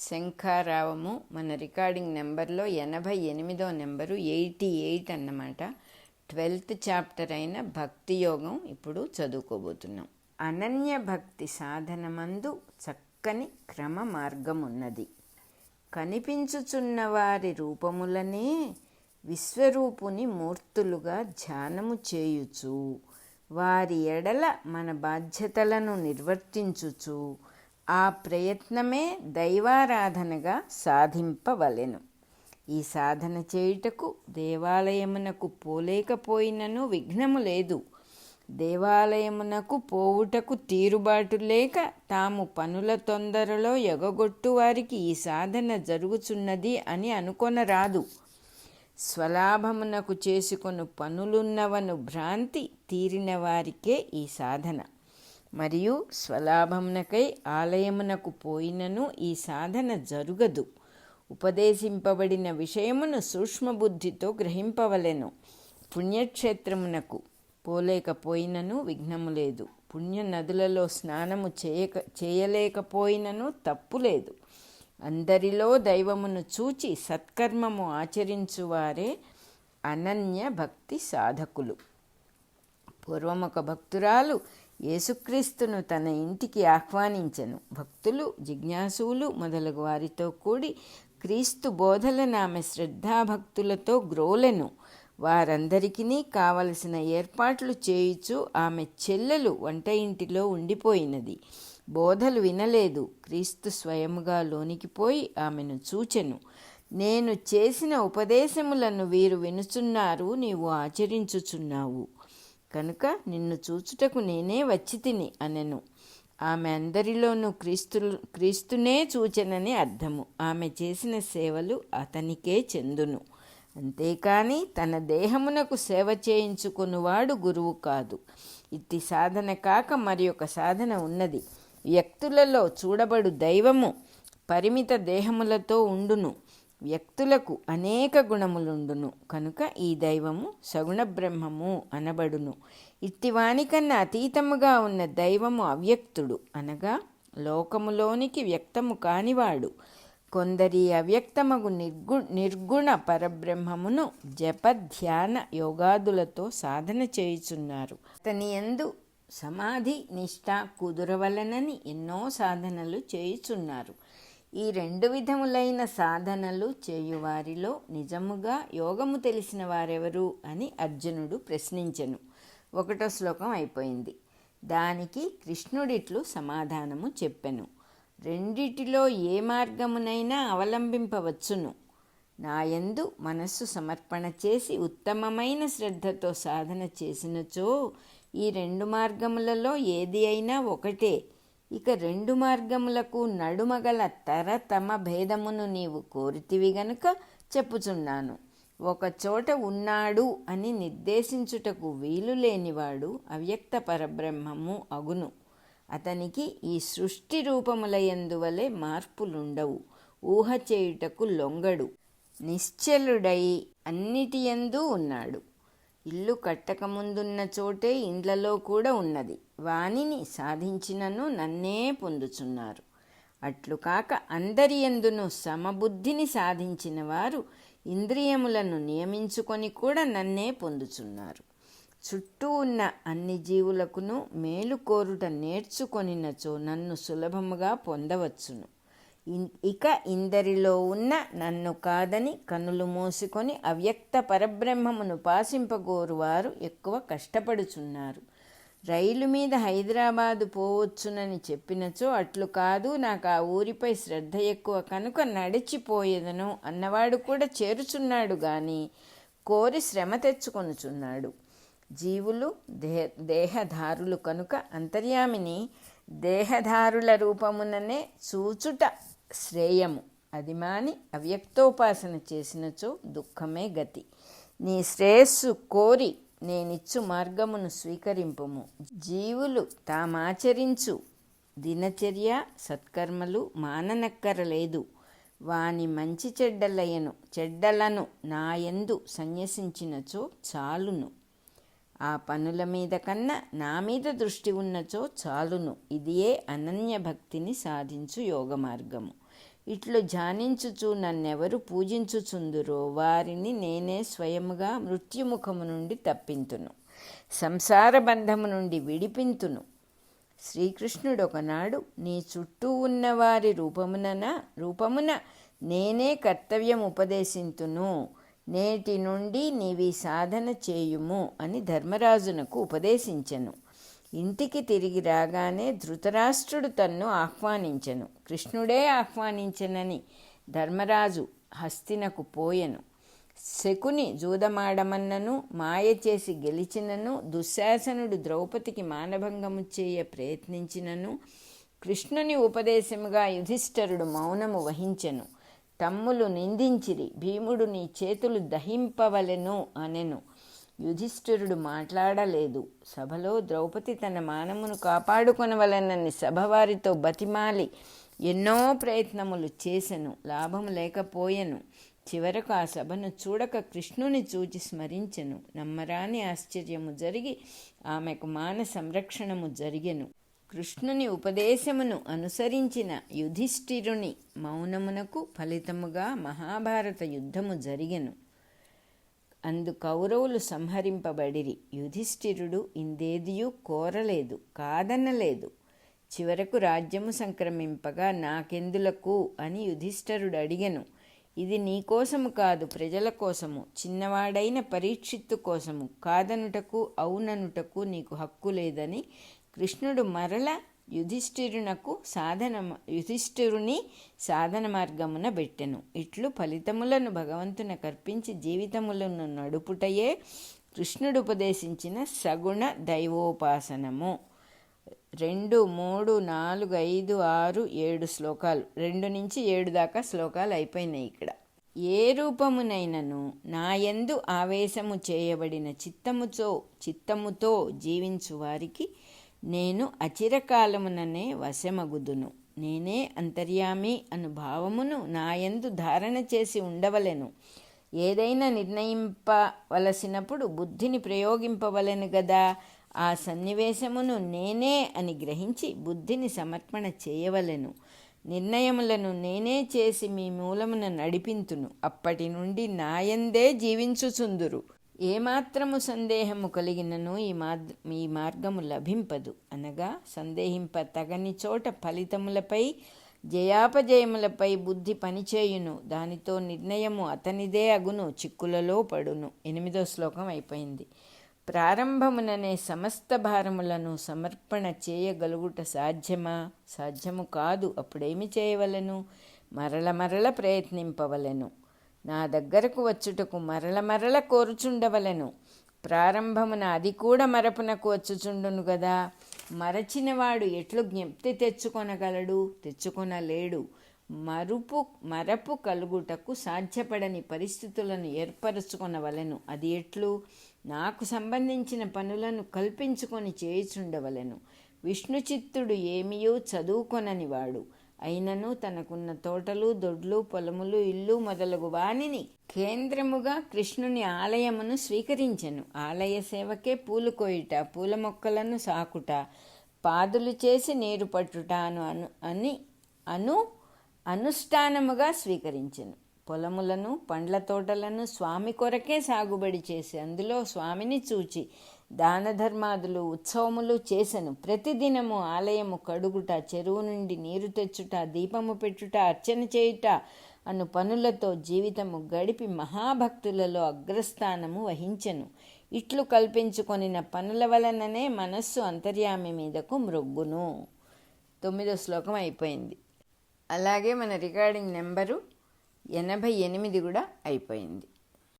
శంఖారావము. మన రికార్డింగ్ నెంబర్లో 88వ నెంబరు 88 అన్నమాట. 12th చాప్టర్ అయిన భక్తి యోగం ఇప్పుడు చదువుకోబోతున్నాం. అనన్య భక్తి సాధనమందు చక్కని క్రమ మార్గం ఉన్నది. కనిపించుచున్న వారి రూపములనే విశ్వరూపుని మూర్తులుగా ధ్యానము చేయుచు, వారి ఎడల మన బాధ్యతలను నిర్వర్తించుచు ఆ ప్రయత్నమే దైవారాధనగా సాధింపవలెను. ఈ సాధన చేయుటకు దేవాలయమునకు పోలేకపోయినను విఘ్నము లేదు. దేవాలయమునకు పోవుటకు తీరుబాటు లేక తాము పనుల తొందరలో ఎగగొట్టు వారికి ఈ సాధన జరుగుచున్నది అని అనుకొనరాదు. స్వలాభమునకు చేసుకొను పనులున్నవను భ్రాంతి తీరిన వారికే ఈ సాధన. మరియు స్వలాభమునకై ఆలయమునకు పోయినను ఈ సాధన జరుగదు. ఉపదేశింపబడిన విషయమును సూక్ష్మబుద్ధితో గ్రహింపవలెను. పుణ్యక్షేత్రమునకు పోలేకపోయినను విఘ్నము లేదు. పుణ్య నదులలో స్నానము చేయలేకపోయినను తప్పు లేదు. అందరిలో దైవమును చూచి సత్కర్మము ఆచరించువారే అనన్య భక్తి సాధకులు. పూర్వం ఒక భక్తురాలు యేసుక్రీస్తును తన ఇంటికి ఆహ్వానించెను. భక్తులు, జిజ్ఞాసువులు మొదలగు వారితో కూడి క్రీస్తు బోధలను ఆమె శ్రద్ధాభక్తులతో గ్రోలెను. వారందరికీ కావలసిన ఏర్పాట్లు చేయుచు ఆమె చెల్లెలు వంట ఇంటిలో ఉండిపోయినది. బోధలు వినలేదు. క్రీస్తు స్వయముగా లోనికి పోయి ఆమెను చూచెను. నేను చేసిన ఉపదేశములను వీరు వినుచున్నారు, నీవు ఆచరించుచున్నావు కనుక నిన్ను చూచుటకు నేనే వచ్చి తిని అనెను. ఆమె అందరిలోనూ క్రీస్తునే చూచెనని అర్థము. ఆమె చేసిన సేవలు అతనికే చెందును. అంతేకాని తన దేహమునకు సేవ చేయించుకునివాడు గురువు కాదు. ఇట్టి సాధన కాక మరి ఒక సాధన ఉన్నది. వ్యక్తులలో చూడబడు దైవము పరిమిత దేహములతో ఉండును. వ్యక్తులకు అనేక గుణములుండును కనుక ఈ దైవము సగుణ బ్రహ్మము అనబడును. ఇట్టివానికన్నా అతీతముగా ఉన్న దైవము అవ్యక్తుడు, అనగా లోకములోనికి వ్యక్తము కానివాడు. కొందరి అవ్యక్తమగు నిర్గుణ పరబ్రహ్మమును జప ధ్యాన యోగాదులతో సాధన చేయుచున్నారు. అతని యందు సమాధి నిష్ఠ కుదురవలనని ఎన్నో సాధనలు చేయుచున్నారు. ఈ రెండు విధములైన సాధనలు చేయువారిలో నిజముగా యోగము తెలిసిన వారెవరు అని అర్జునుడు ప్రశ్నించెను. 1వ శ్లోకం అయిపోయింది. దానికి కృష్ణుడిట్లు సమాధానము చెప్పెను. రెండిటిలో ఏ మార్గమునైనా అవలంబింపవచ్చును. నాయందు మనస్సు సమర్పణ చేసి ఉత్తమమైన శ్రద్ధతో సాధన చేసినచో ఈ రెండు మార్గములలో ఏది అయినా ఒకటే. ఇక రెండు మార్గములకు నడుమగల తమ భేదమును నీవు కోరితివి గనుక చెప్పుచున్నాను. ఒక చోట ఉన్నాడు అని నిర్దేశించుటకు వీలు లేనివాడు అవ్యక్త పరబ్రహ్మము అగును. అతనికి ఈ సృష్టి రూపములయందువలే మార్పులుండవు. ఊహ చేయుటకు లొంగడు. నిశ్చలుడై అన్నిటియందు ఉన్నాడు. ఇల్లు కట్టకముందున్న చోటే ఇండ్లలో కూడా ఉన్నది. వానిని సాధించినను నన్నే పొందుచున్నారు. అట్లు కాక అందరి యందును సమబుద్ధిని సాధించిన వారు ఇంద్రియములను నియమించుకొని కూడా నన్నే పొందుచున్నారు. చుట్టూ ఉన్న అన్ని జీవులకును మేలు కోరుట నేర్చుకొనినచో నన్ను సులభముగా పొందవచ్చును. ఇక ఇందరిలో ఉన్న నన్ను కాదని కనులు మూసుకొని అవ్యక్త పరబ్రహ్మమును పాసింపగోరువారు ఎక్కువ కష్టపడుచున్నారు. రైలు మీద హైదరాబాదు పోవచ్చునని చెప్పినచో అట్లు కాదు, నాకు ఆ ఊరిపై శ్రద్ధ ఎక్కువ కనుక నడిచిపోయేదను అన్నవాడు కూడా చేరుచున్నాడు గాని కోరి శ్రమ తెచ్చుకొనుచున్నాడు. జీవులు దేహధారులు కనుక అంతర్యామిని దేహధారుల రూపముననే చూచుట శ్రేయము. అది మాని అవ్యక్తోపాసన చేసినచో దుఃఖమే గతి. నీ శ్రేయస్సు కోరి నేనిచ్చు మార్గమును స్వీకరింపుము. జీవులు తామాచరించు దినచర్య సత్కర్మలు మాననక్కరలేదు. వాని మంచి చెడ్డలను నాయందు సన్యసించినచో చాలును. ఆ పనుల మీద కన్నా నా మీద దృష్టి ఉన్నచో చాలును. ఇదియే అనన్య భక్తిని సాధించు యోగ మార్గము. ఇట్లు ధ్యానించుచు నన్నెవరు పూజించుచుందురో వారిని నేనే స్వయముగా మృత్యుముఖము నుండి తప్పింతును, సంసార బంధము నుండి విడిపింతును. శ్రీకృష్ణుడు ఒకనాడు నీ చుట్టూ ఉన్నవారి రూపమున నేనే కర్తవ్యం ఉపదేశింతును, నేటి నుండి నీవి సాధన చేయుము అని ధర్మరాజునకు ఉపదేశించెను. ఇంటికి తిరిగి రాగానే ధృతరాష్ట్రుడు తన్ను ఆహ్వానించెను. కృష్ణుడే ఆహ్వానించెనని ధర్మరాజు హస్తినకు పోయెను. శకుని జూదమాడమన్నను, మాయ చేసి గెలిచినను, దుశ్శాసనుడు ద్రౌపదికి మానభంగము చేయ ప్రయత్నించినను కృష్ణుని ఉపదేశముగా యుధిష్ఠరుడు మౌనము వహించెను. తమ్ములు నిందించిరి, భీముడు నీ చేతులు దహింపవలెను అనెను. యుధిష్ఠిరుడు మాట్లాడలేదు. సభలో ద్రౌపది తన మానమును కాపాడుకొనవలెనని సభవారితో బతిమాలి ఎన్నో ప్రయత్నములు చేసెను, లాభము లేకపోయెను. చివరకు ఆ సభను చూడక కృష్ణుని చూచి స్మరించెను. నమ్మరాని ఆశ్చర్యము జరిగి ఆమెకు మాన సంరక్షణము జరిగెను. కృష్ణుని ఉపదేశమును అనుసరించిన యుధిష్ఠిరుని మౌనమునకు ఫలితముగా మహాభారత యుద్ధము జరిగెను. అందు కౌరవులు సంహరింపబడిరి. యుధిష్ఠిరుడు ఇందేదియూ కోరలేదు, కాదనలేదు. చివరకు రాజ్యము సంక్రమింపగా నాకెందులకు అని యుధిష్ఠిరుడు అడిగెను. ఇది నీకోసము కాదు, ప్రజల కోసము, చిన్నవాడైన పరీక్షిత్తు కోసము. కాదనుటకు అవుననుటకు నీకు హక్కు లేదని కృష్ణుడు మరల యుధిష్ఠిరుని సాధన మార్గమున బెట్టెను. ఇట్లు ఫలితములను భగవంతున కర్పించి జీవితములను నడుపుటయే కృష్ణుడు ఉపదేశించిన సగుణ దైవోపాసనము. 2, 3, 4, 5, 6, 7 శ్లోకాలు, 2 నుంచి 7 దాకా శ్లోకాలు అయిపోయినాయి. ఇక్కడ ఏ రూపమునైనను నాయందు ఆవేశము చేయబడిన చిత్తముతో జీవించు వారికి నేను అచిరకాలముననే వశమగుదును. నేనే అంతర్యామి అను భావమును నాయందు ధారణ చేసి ఉండవలెను. ఏదైనా నిర్ణయింపవలసినప్పుడు బుద్ధిని ప్రయోగింపవలెను గదా. ఆ సన్నివేశమును నేనే అని గ్రహించి బుద్ధిని సమర్పణ చేయవలెను. నిర్ణయములను నేనే చేసి మీ మూలమున నడిపింతును. అప్పటి నుండి నాయందే జీవించుచుందురు. ఏమాత్రము సందేహము కలిగినను ఈ మార్గము లభింపదు. అనగా సందేహింప తగని చోట ఫలితములపై జయాపజయములపై బుద్ధి పనిచేయును. దానితో నిర్ణయము అతనిదే అగును, చిక్కులలో పడును. 8వ శ్లోకం అయిపోయింది. ప్రారంభముననే సమస్త భారములను సమర్పణ చేయగలుగుట సాధ్యమా? సాధ్యము కాదు. అప్పుడేమి చేయవలెను? మరల ప్రయత్నింపవలెను. నా దగ్గరకు వచ్చుటకు మరల కోరుచుండవలెను. ప్రారంభమున అది కూడా మరపునకు వచ్చుచుండును గదా. మరచినవాడు ఎట్లు జ్ఞప్తి తెచ్చుకొనగలడు? తెచ్చుకొనలేడు. మరపు కలుగుటకు సాధ్యపడని పరిస్థితులను ఏర్పరచుకొనవలెను. అది ఎట్లు? నాకు సంబంధించిన పనులను కల్పించుకొని చేయుచుండవలెను. విష్ణుచిత్తుడు ఏమియూ చదువుకొననివాడు అయినను తనకున్న తోటలు, దొడ్లు, పొలములు, ఇల్లు మొదలగు వానిని కేంద్రముగా కృష్ణుని ఆలయమును స్వీకరించెను. ఆలయ సేవకే పూలు కోయుట, పూల మొక్కలను సాకుట, పాదులు చేసి నీరు పట్టుట అనుష్ఠానముగా స్వీకరించెను. పొలములను, పండ్ల తోటలను స్వామి కొరకే సాగుబడి చేసి అందులో స్వామిని చూచి దాన ధర్మాదులు, ఉత్సవములు చేసెను. ప్రతిదినము ఆలయము కడుగుట, చెరువు నుండి నీరు తెచ్చుట, దీపము పెట్టుట, అర్చన చేయుట అను పనులతో జీవితము గడిపి మహాభక్తులలో అగ్రస్థానము వహించెను. ఇట్లు కల్పించుకొనిన పనుల వలననే మనస్సు అంతర్యామి మీదకు మ్రొగ్గును. 9వ శ్లోకం అయిపోయింది. అలాగే మన రికార్డింగ్ నెంబరు 88 కూడా అయిపోయింది.